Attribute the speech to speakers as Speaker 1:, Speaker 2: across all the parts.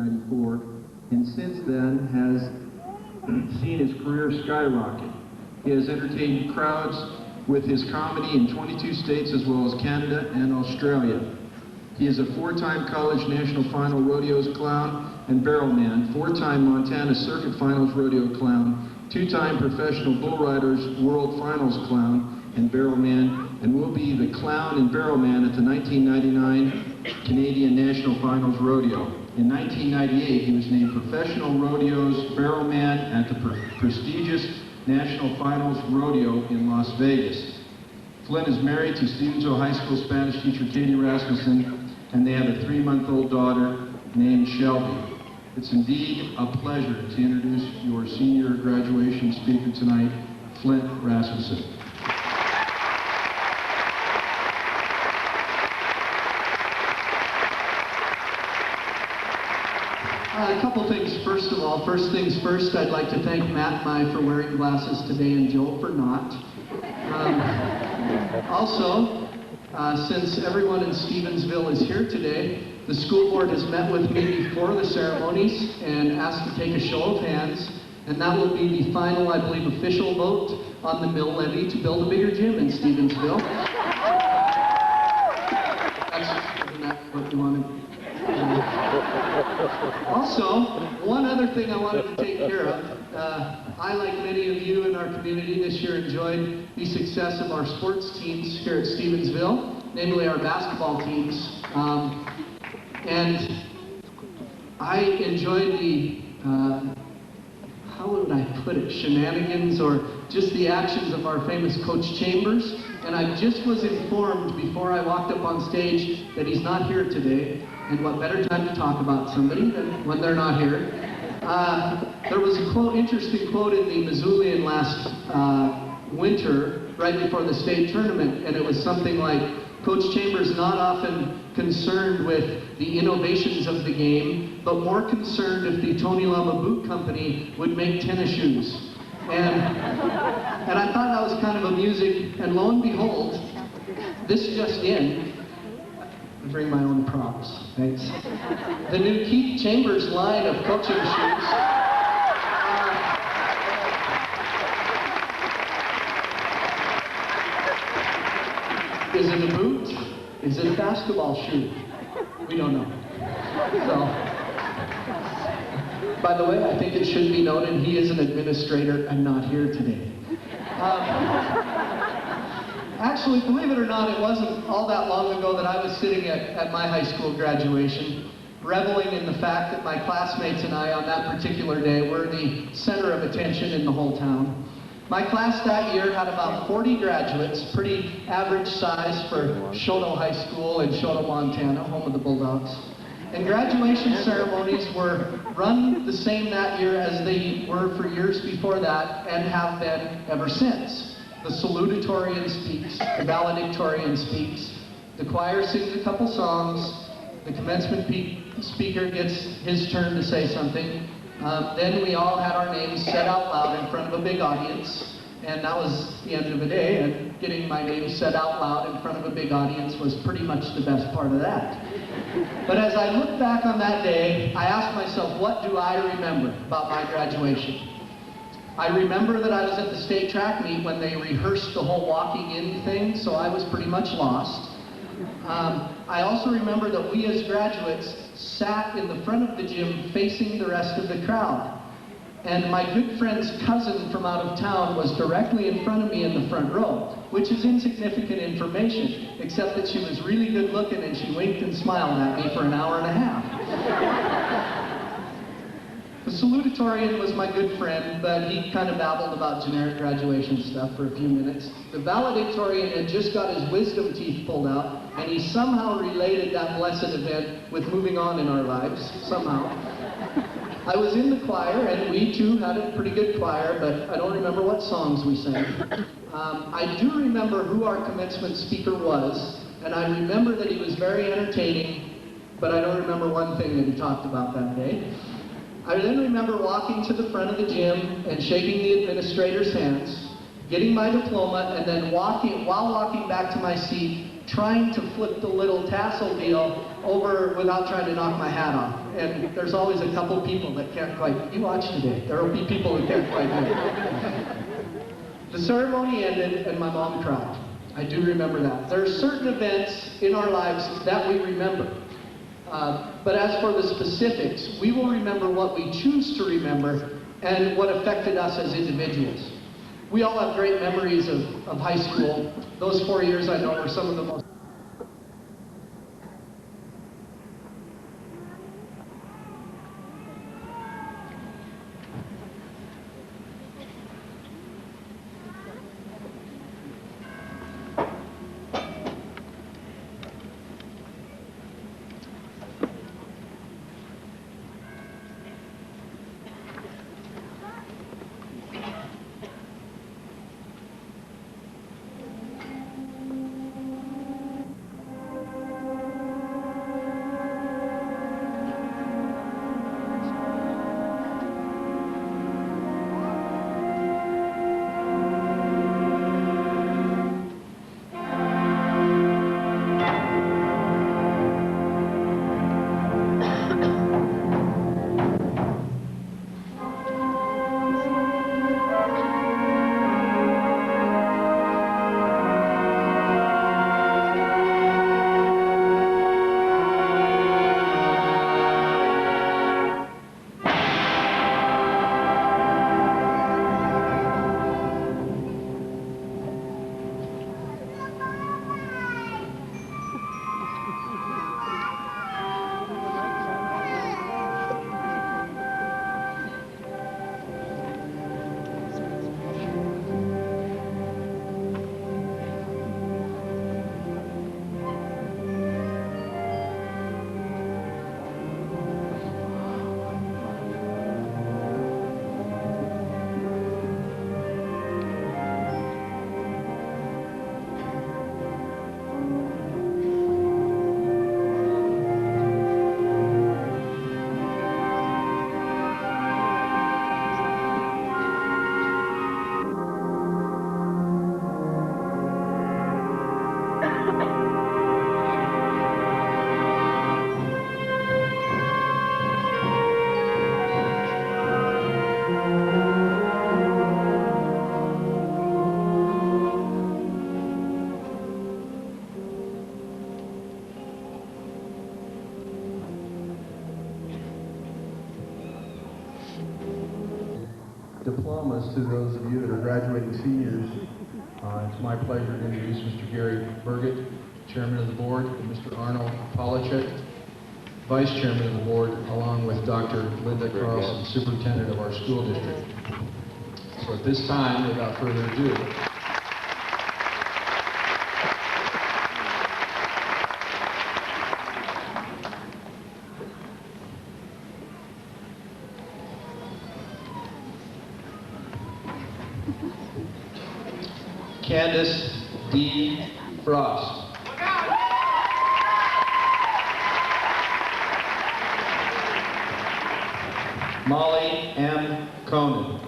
Speaker 1: 1994, and since then has seen his career skyrocket. He has entertained crowds with his comedy in 22 states as well as Canada and Australia. He is a 4-time college national final rodeos clown and barrelman, 4-time Montana Circuit Finals rodeo clown, 2-time professional bull riders world finals clown and barrelman, and will be the clown and barrelman at the 1999 Canadian National Finals Rodeo. In 1998, he was named Professional Rodeos Barrelman at the prestigious National Finals Rodeo in Las Vegas. Flint is married to Stevensville High School Spanish teacher Katie Rasmussen, and they have a 3-month-old daughter named Shelby. It's indeed a pleasure to introduce your senior graduation speaker tonight, Flint Rasmussen.
Speaker 2: A couple things. First of all, first things first, I'd like to thank Matt Mai for wearing glasses today and Joe for not. Also, since everyone in Stevensville is here today, the school board has met with me before the ceremonies and asked to take a show of hands, and that will be the final, I believe, official vote on the mill levy to build a bigger gym in Stevensville. That's what you wanted. Also, one other thing I wanted to take care of. I, like many of you in our community this year, enjoyed the success of our sports teams here at Stevensville, namely our basketball teams. And I enjoyed the, how would I put it, shenanigans or just the actions of our famous Coach Chambers. And I just was informed before I walked up on stage that he's not here today. And what better time to talk about somebody than when they're not here. There was a quote, interesting quote in the Missoulian last winter, right before the state tournament, and it was something like, Coach Chambers not often concerned with the innovations of the game, but more concerned if the Tony Lama Boot Company would make tennis shoes. And I thought that was kind of amusing, and lo and behold, this just in, I bring my own props, thanks. The new Keith Chambers line of coaching shoes. Is it a boot? Is it a basketball shoe? We don't know. So, by the way, I think it should be noted he is an administrator and not here today. Actually, believe it or not, it wasn't all that long ago that I was sitting at my high school graduation, reveling in the fact that my classmates and I on that particular day were the center of attention in the whole town. My class that year had about 40 graduates, pretty average size for Shoto High School in Shoto, Montana, home of the Bulldogs. And graduation ceremonies were run the same that year as they were for years before that and have been ever since. The Salutatorian speaks, the Valedictorian speaks, the choir sings a couple songs, the commencement speaker gets his turn to say something, then we all had our names said out loud in front of a big audience, and that was the end of the day, and getting my name said out loud in front of a big audience was pretty much the best part of that. But as I look back on that day, I asked myself, what do I remember about my graduation? I remember that I was at the state track meet when they rehearsed the whole walking in thing, so I was pretty much lost. I also remember that we as graduates sat in the front of the gym facing the rest of the crowd. And my good friend's cousin from out of town was directly in front of me in the front row, which is insignificant information, except that she was really good looking and she winked and smiled at me for an hour and a half. The Salutatorian was my good friend, but he kind of babbled about generic graduation stuff for a few minutes. The Valedictorian had just got his wisdom teeth pulled out, and he somehow related that blessed event with moving on in our lives, somehow. I was in the choir, and we too had a pretty good choir, but I don't remember what songs we sang. I do remember who our commencement speaker was, and I remember that he was very entertaining, but I don't remember one thing that he talked about that day. I then remember walking to the front of the gym and shaking the administrator's hands, getting my diploma, and then while walking back to my seat, trying to flip the little tassel deal over without trying to knock my hat off. And there's always a couple people that can't quite, you watch today, there will be people who can't quite do it. The ceremony ended and my mom cried. I do remember that. There are certain events in our lives that we remember. But as for the specifics, we will remember what we choose to remember and what affected us as individuals. We all have great memories of high school. Those 4 years I know were some of the most
Speaker 1: diplomas to those of you that are graduating seniors. It's my pleasure to introduce Mr. Gary Burgett, Chairman of the Board, and Mr. Arnold Polachek, Vice Chairman of the Board, along with Dr. Linda Carlson, Superintendent of our school district. So at this time, without further ado, Candace D. Frost. Molly M. Conan.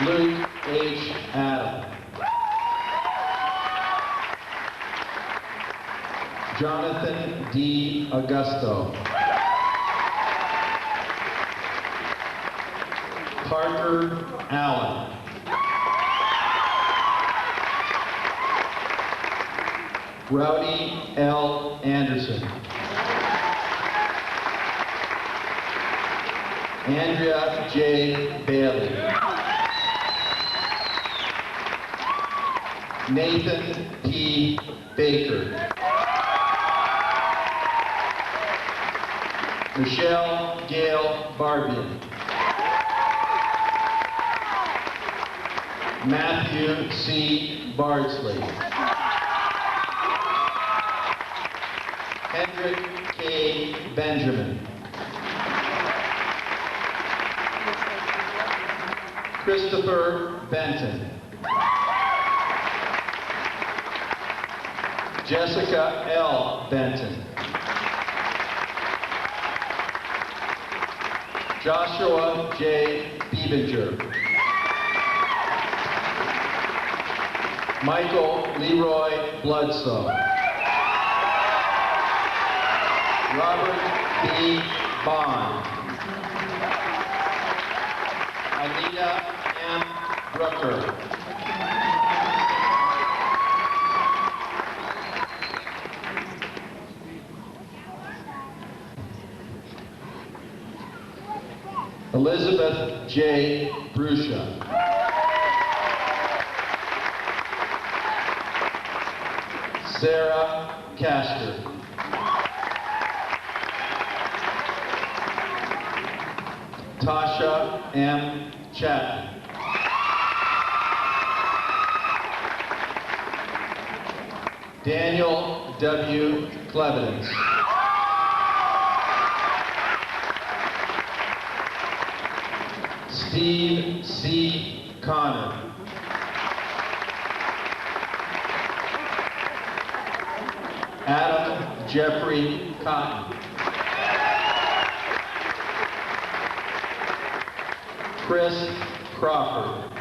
Speaker 1: Luke H. Adam. Jonathan D. Augusto. Parker Allen. Rowdy L. Anderson. Andrea J. Bailey. Nathan P. Baker. Michelle Gail Barbian. Matthew C. Bardsley. Hendrick K. Benjamin. Christopher Benton. Jessica L. Benton. Joshua J. Beebinger. Michael Leroy Bledsoe. Robert B. Bond. Anita M. Brooker. Elizabeth J. Brusha. Sarah Castor. Tasha M. Chapman. Daniel W. Clevidence. Steve C. Connor. Adam Jeffrey Cotton. Chris Crawford.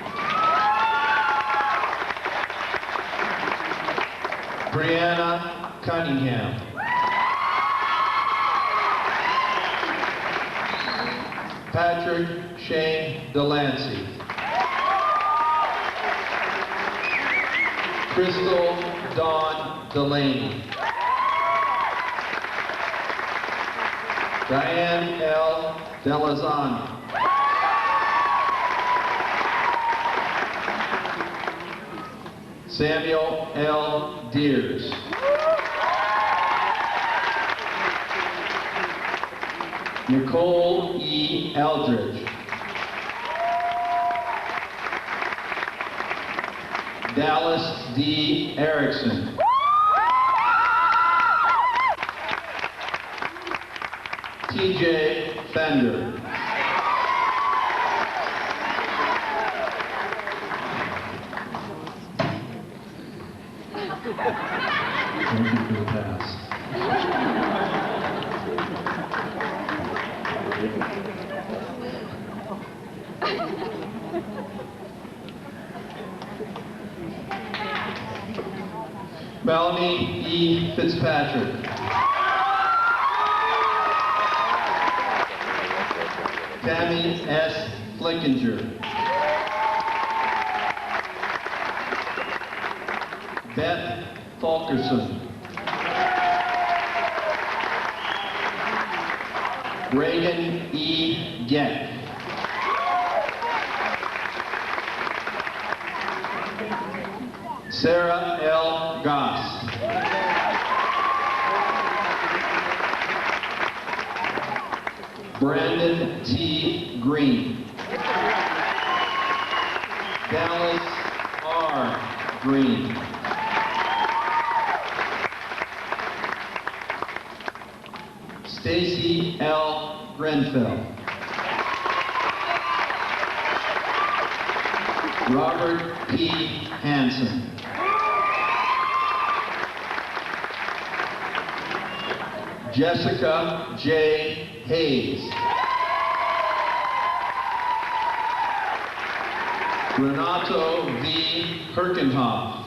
Speaker 1: Brianna Cunningham. Patrick Shane Delancey. Crystal Dawn Delaney. Diane L. Delazani. Samuel L. Deers. Nicole E. Eldridge. Dallas D. Erickson. TJ Fender. Thank you for the pass. Melanie E. Fitzpatrick. Tammy S. Flickinger. Beth Fulkerson. Reagan E. Geck. Sarah L. Goss. Brandon T. Green. Dallas R. Green. Stacy L. Grenfell. Robert P. Hansen. Jessica J. Hayes. Renato V. Herkenhoff.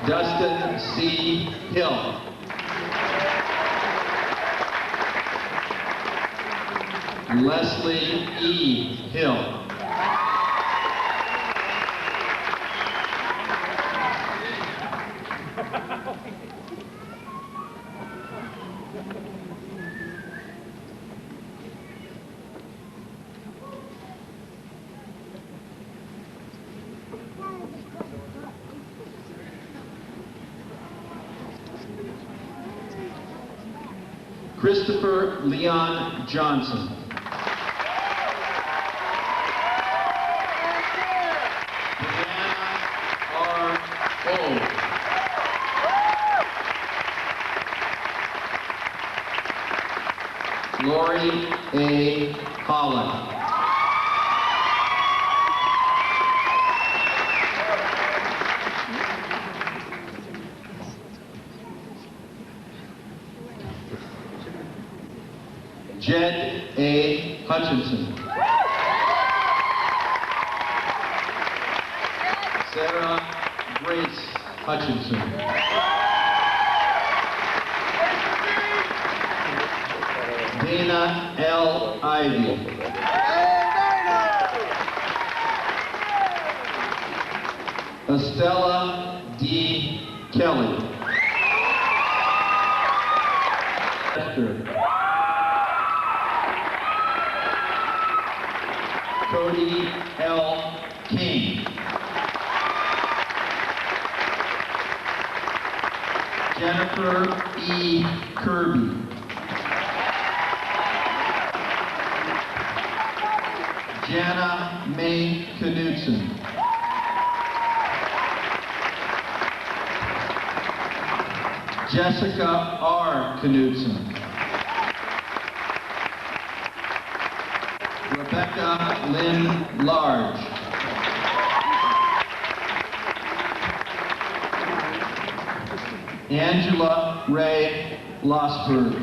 Speaker 1: Dustin C. Hill. Leslie E. Hill. Christopher Leon Johnson. Brianna R. O. Lori A. Holland. Jed A. Hutchinson. Hutchinson. Dana L. Ivy. Estella D. Kelly. Cody L. King. Jennifer E. Kirby. Jana May Knudsen. Jessica R. Knudsen. Rebecca Lynn Large. Angela Ray Losberg.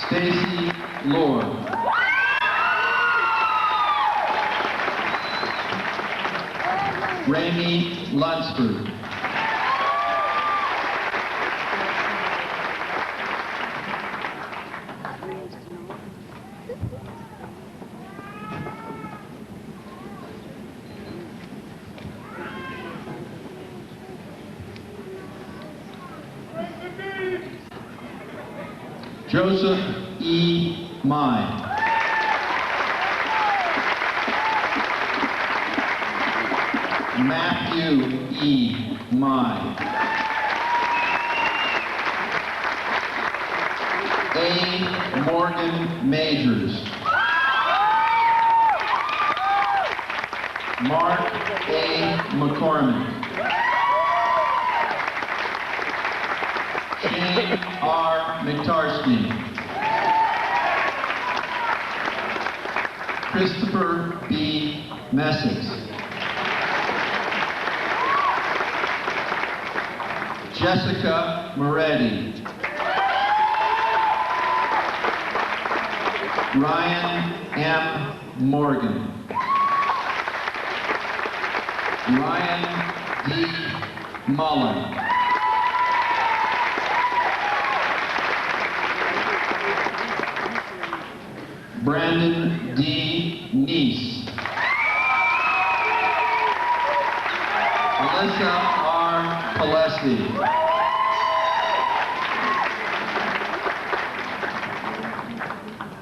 Speaker 1: Stacy Lord. Ramey Lunsford. Joseph E. Mai. Matthew E. Mai. A. Morgan Majors. Mark A. McCormick. Shane R. McTarsky. Christopher B. Messick. Jessica Moretti. Ryan M. Morgan. Ryan D. Mullen. Brandon D. Neese. Alyssa R. Palesi.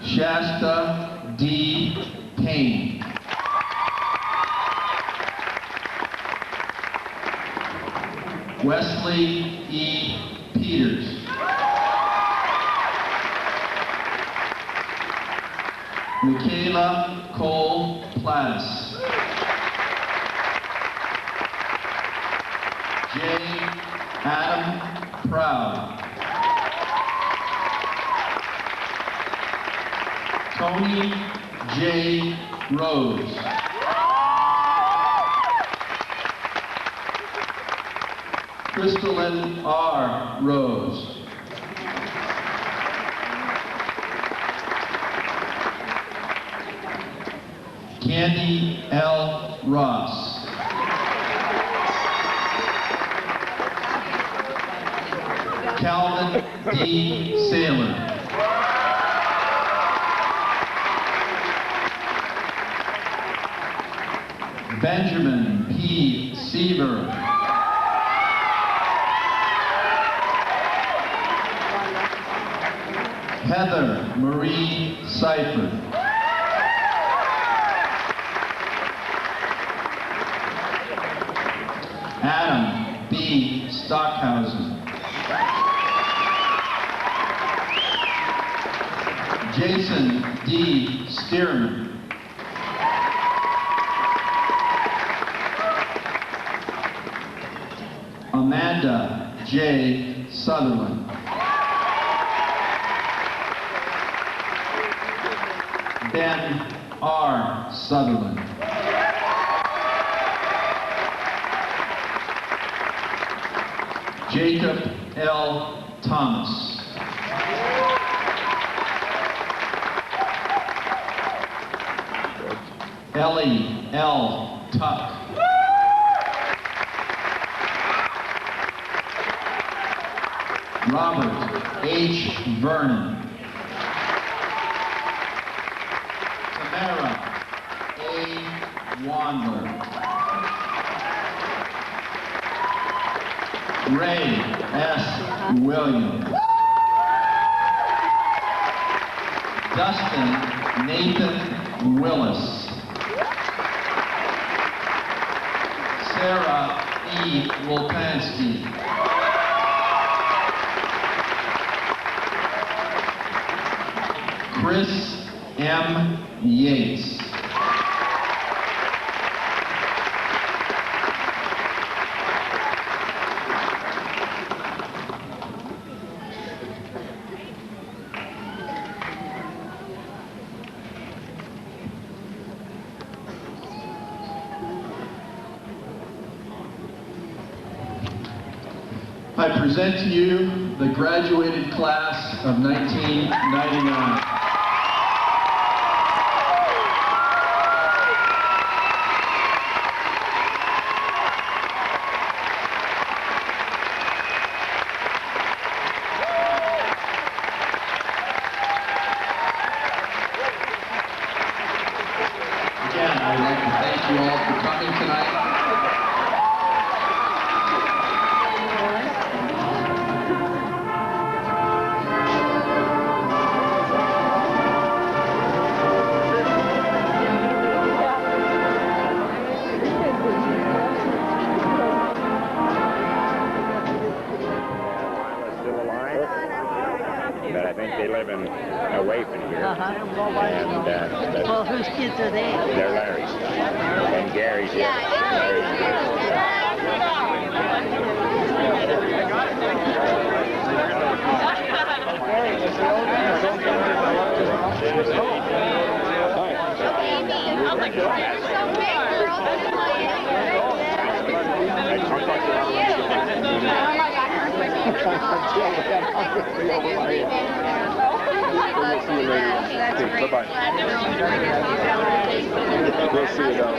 Speaker 1: Shasta D. Payne. Wesley E. Peters. Michaela Cole Plattis. J. Adam Proud. Tony J. Rose. Crystalline R. Rose. Candy L. Ross. Calvin D. Saylor. Benjamin P. Seaver. Heather Marie Seifert. Adam B. Stockhausen. Jason D. Stearman. Amanda J. Sutherland. Ben R. Sutherland. Jacob L. Thomas. Ellie L. Tuck. Robert H. Vernon. Tamara A. Wandler. Ray S. Williams. Dustin Nathan Willis. Sarah E. Wolpansky. Chris M. Yates. I present to you the graduated class of 1999. Again, I'd like to thank you all for coming tonight.
Speaker 3: But I think they live away from here. And,
Speaker 4: well, whose kids are they?
Speaker 3: They're Larry's. And Gary's. Bye-bye. We'll see you though.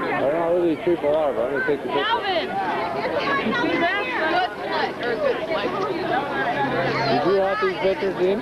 Speaker 3: I don't know who these people are, but I'm going to take the picture.
Speaker 4: Alvin! Did
Speaker 3: you want these pictures, Dean?